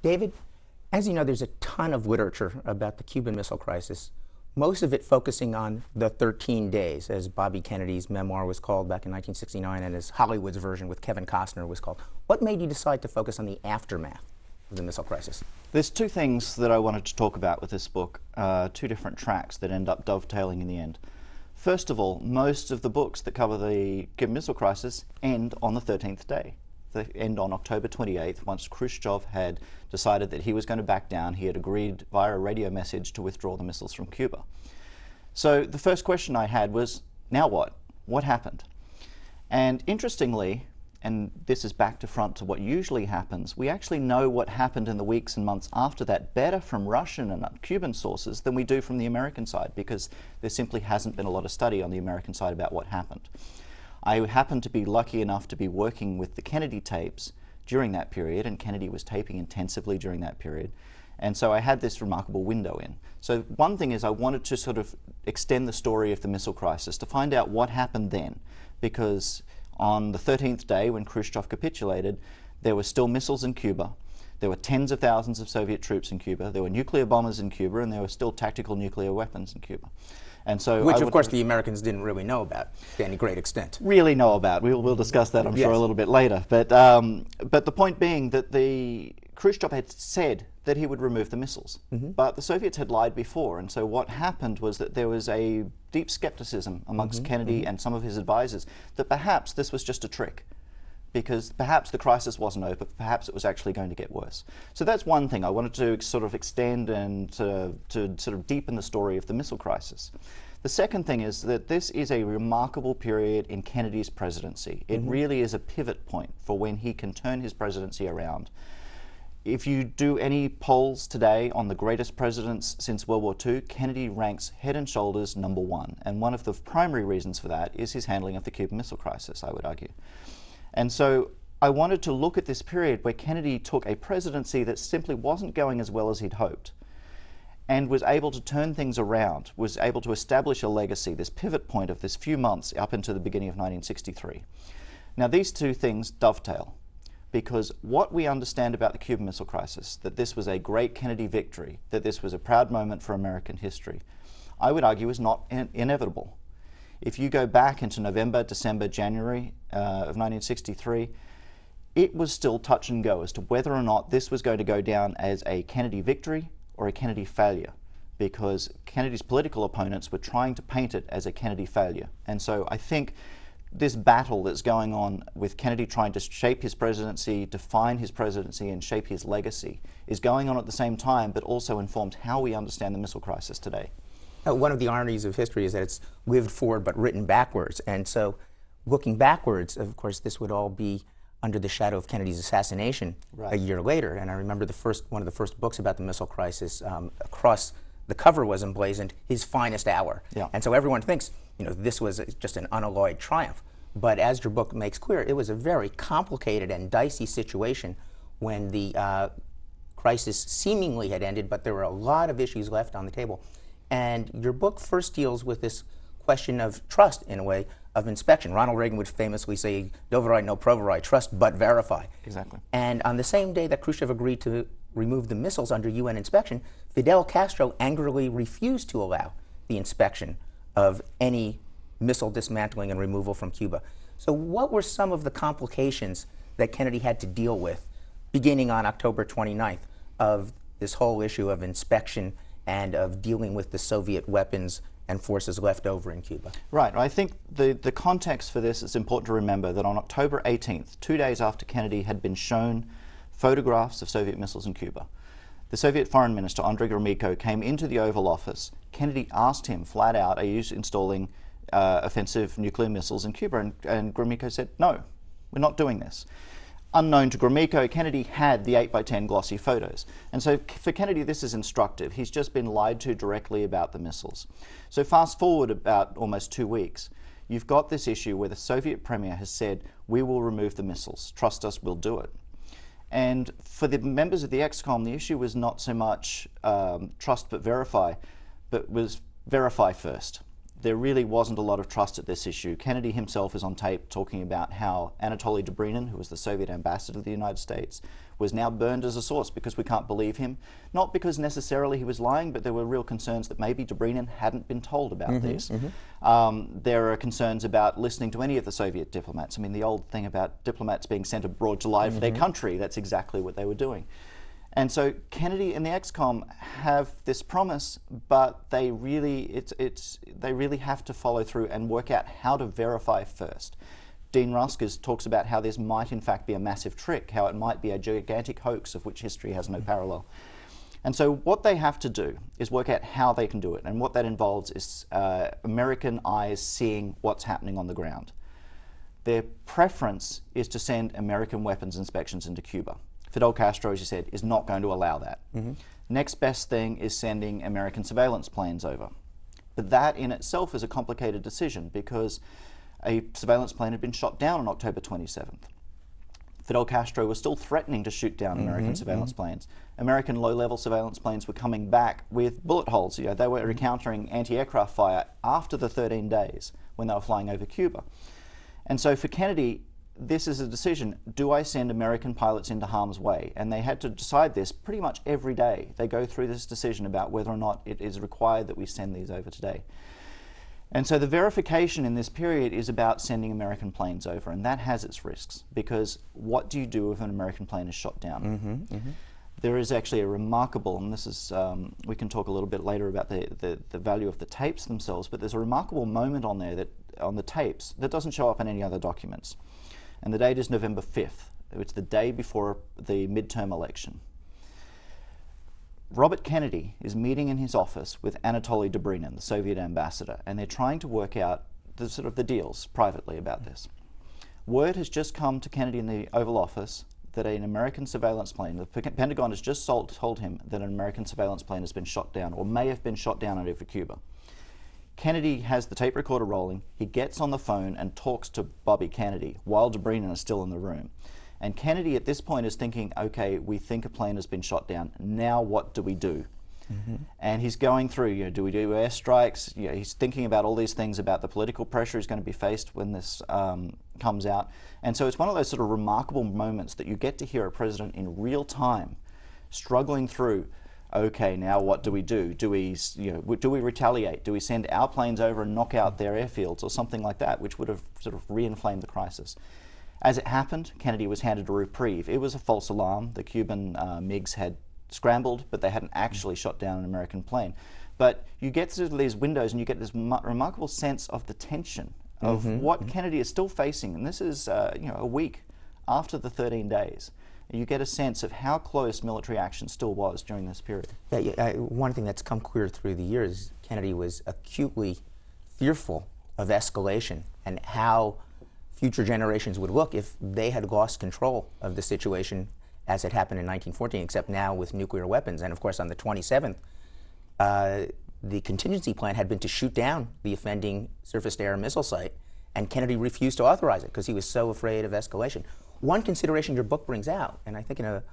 David, as you know, there's a ton of literature about the Cuban Missile Crisis, most of it focusing on the 13 days, as Bobby Kennedy's memoir was called back in 1969, and as Hollywood's version with Kevin Costner was called. What made you decide to focus on the aftermath of the missile crisis? There's two things that I wanted to talk about with this book, two different tracks that end up dovetailing in the end. First of all, most of the books that cover the Cuban Missile Crisis end on the 13th day. They end on October 28th, once Khrushchev had decided that he was going to back down. He had agreed via a radio message to withdraw the missiles from Cuba. So the first question I had was, now what? What happened? And interestingly, and this is back to front to what usually happens, we actually know what happened in the weeks and months after that better from Russian and Cuban sources than we do from the American side, because there simply hasn't been a lot of study on the American side about what happened. I happened to be lucky enough to be working with the Kennedy tapes during that period, and Kennedy was taping intensively during that period. And so I had this remarkable window in. So one thing is I wanted to sort of extend the story of the missile crisis to find out what happened then, because on the 13th day when Khrushchev capitulated, there were still missiles in Cuba. There were tens of thousands of Soviet troops in Cuba. There were nuclear bombers in Cuba, and there were still tactical nuclear weapons in Cuba. And so which, of course, the Americans didn't really know about to any great extent. Really know about. We'll discuss that, I'm sure, a little bit later. But the point being that Khrushchev had said that he would remove the missiles. But the Soviets had lied before. And so what happened was that there was a deep skepticism amongst Kennedy and some of his advisors that perhaps this was just a trick, because perhaps the crisis wasn't over, perhaps it was actually going to get worse. So that's one thing I wanted to sort of extend and to sort of deepen the story of the missile crisis. The second thing is that this is a remarkable period in Kennedy's presidency. It really is a pivot point for when he can turn his presidency around. If you do any polls today on the greatest presidents since World War II, Kennedy ranks head and shoulders #1. And one of the primary reasons for that is his handling of the Cuban Missile Crisis, I would argue. And so I wanted to look at this period where Kennedy took a presidency that simply wasn't going as well as he'd hoped, and was able to turn things around, was able to establish a legacy, this pivot point of this few months up into the beginning of 1963. Now these two things dovetail, because what we understand about the Cuban Missile Crisis, that this was a great Kennedy victory, that this was a proud moment for American history, I would argue is not inevitable. If you go back into November, December, January of 1963, it was still touch and go as to whether or not this was going to go down as a Kennedy victory or a Kennedy failure, because Kennedy's political opponents were trying to paint it as a Kennedy failure. And so I think this battle that's going on with Kennedy trying to shape his presidency, define his presidency, and shape his legacy is going on at the same time, but also informs how we understand the missile crisis today. One of the ironies of history is that it's lived forward but written backwards. And so looking backwards, of course, this would all be under the shadow of Kennedy's assassination a year later. And I remember one of the first books about the missile crisis, across the cover was emblazoned, His Finest Hour. And so everyone thinks, you know, this was just an unalloyed triumph. But as your book makes clear, it was a very complicated and dicey situation when the crisis seemingly had ended, but there were a lot of issues left on the table. And your book first deals with this question of trust, in a way, of inspection. Ronald Reagan would famously say, "Doverite, no proverite, trust but verify." Exactly. And on the same day that Khrushchev agreed to remove the missiles under UN inspection, Fidel Castro angrily refused to allow the inspection of any missile dismantling and removal from Cuba. So what were some of the complications that Kennedy had to deal with beginning on October 29th of this whole issue of inspection and of dealing with the Soviet weapons and forces left over in Cuba? Right. I think the context for this is important to remember, that on October 18th, 2 days after Kennedy had been shown photographs of Soviet missiles in Cuba, the Soviet Foreign Minister, Andrei Gromyko, came into the Oval Office. Kennedy asked him flat out, "Are you installing offensive nuclear missiles in Cuba?" And Gromyko said, "No, we're not doing this." Unknown to Gromyko, Kennedy had the 8x10 glossy photos. And so for Kennedy, this is instructive. He's just been lied to directly about the missiles. So fast forward about almost 2 weeks, you've got this issue where the Soviet premier has said, "We will remove the missiles. Trust us, we'll do it." And for the members of the ExComm, the issue was not so much trust but verify, but was verify first. there really wasn't a lot of trust at this issue. Kennedy himself is on tape talking about how Anatoly Dobrynin, who was the Soviet ambassador to the United States, was now burned as a source because we can't believe him. Not because necessarily he was lying, but there were real concerns that maybe Dobrynin hadn't been told about this. There are concerns about listening to any of the Soviet diplomats. I mean, the old thing about diplomats being sent abroad to lie for their country, that's exactly what they were doing. And so Kennedy and the ExComm have this promise, but they really, they really have to follow through and work out how to verify first. Dean Rusk talks about how this might in fact be a massive trick, how it might be a gigantic hoax of which history has no parallel. And so what they have to do is work out how they can do it, and what that involves is American eyes seeing what's happening on the ground. Their preference is to send American weapons inspections into Cuba. Fidel Castro, as you said, is not going to allow that. Next best thing is sending American surveillance planes over. But that in itself is a complicated decision because a surveillance plane had been shot down on October 27th. Fidel Castro was still threatening to shoot down American surveillance planes. American low-level surveillance planes were coming back with bullet holes. You know, they were encountering anti-aircraft fire after the 13 days when they were flying over Cuba. And so for Kennedy, this is a decision. Do I send American pilots into harm's way? And they had to decide this pretty much every day. They go through this decision about whether or not it is required that we send these over today. And so the verification in this period is about sending American planes over, and that has its risks, because what do you do if an American plane is shot down? There is actually a remarkable, and this is, we can talk a little bit later about the value of the tapes themselves, but there's a remarkable moment on there, on the tapes, that doesn't show up in any other documents. And the date is November 5th. It's the day before the midterm election. Robert Kennedy is meeting in his office with Anatoly Dobrynin, the Soviet ambassador, and they're trying to work out the deals privately about this. Word has just come to Kennedy in the Oval Office that an American surveillance plane, the Pentagon has just told him that an American surveillance plane has been shot down, or may have been shot down over Cuba. Kennedy has the tape recorder rolling. He gets on the phone and talks to Bobby Kennedy while Dobrynin is still in the room. And Kennedy at this point is thinking, okay, we think a plane has been shot down. Now what do we do? And he's going through, you know, do we do airstrikes? You know, he's thinking about all these things about the political pressure he's going to be faced when this comes out. And so it's one of those sort of remarkable moments that you get to hear a president in real time struggling through, okay, now what do we do? Do we retaliate? Do we send our planes over and knock out their airfields or something like that, which would have sort of re-inflamed the crisis? As it happened, Kennedy was handed a reprieve. It was a false alarm. The Cuban MiGs had scrambled, but they hadn't actually shot down an American plane. But you get to these windows and you get this remarkable sense of the tension of what Kennedy is still facing. And this is a week after the 13 days. You get a sense of how close military action still was during this period. One thing that's come clear through the years, Kennedy was acutely fearful of escalation and how future generations would look if they had lost control of the situation as it happened in 1914, except now with nuclear weapons. And of course, on the 27th, the contingency plan had been to shoot down the offending surface-to-air missile site, and Kennedy refused to authorize it because he was so afraid of escalation. One consideration your book brings out, and I think in a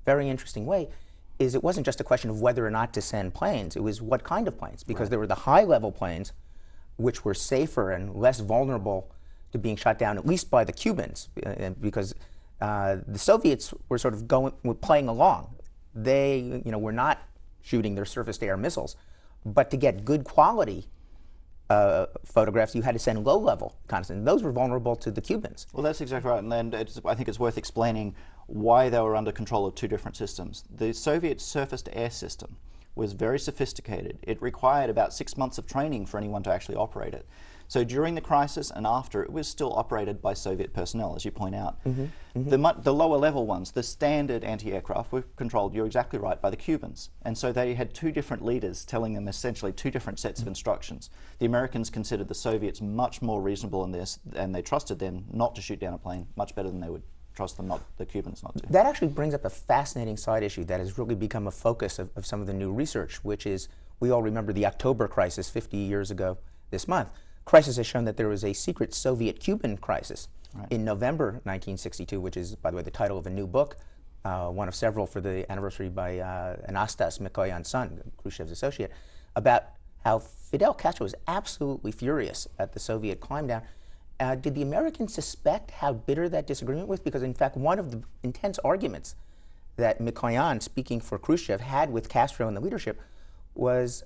very interesting way, is it wasn't just a question of whether or not to send planes, it was what kind of planes, because there were the high-level planes, which were safer and less vulnerable to being shot down, at least by the Cubans, because the Soviets were sort of playing along. They, were not shooting their surface-to-air missiles, but to get good quality photographs, you had to send low-level content. And those were vulnerable to the Cubans. Well, that's exactly right, and I think it's worth explaining why they were under control of two different systems. The Soviet surface-to-air system was very sophisticated. It required about 6 months of training for anyone to actually operate it. So during the crisis and after, it was still operated by Soviet personnel, as you point out. The lower level ones, the standard anti-aircraft, were controlled, you're exactly right, by the Cubans. And so they had two different leaders telling them essentially two different sets of instructions. The Americans considered the Soviets much more reasonable in this, and they trusted them not to shoot down a plane much better than they would trust them, the Cubans not to. That actually brings up a fascinating side issue that has really become a focus of some of the new research, which is, we all remember the October crisis 50 years ago this month. Crisis has shown that there was a secret Soviet-Cuban crisis in November 1962, which is, by the way, the title of a new book, one of several for the anniversary by Anastas Mikoyan's son, Khrushchev's associate, about how Fidel Castro was absolutely furious at the Soviet climb down. Did the Americans suspect how bitter that disagreement was? Because in fact, one of the intense arguments that Mikoyan, speaking for Khrushchev, had with Castro and the leadership was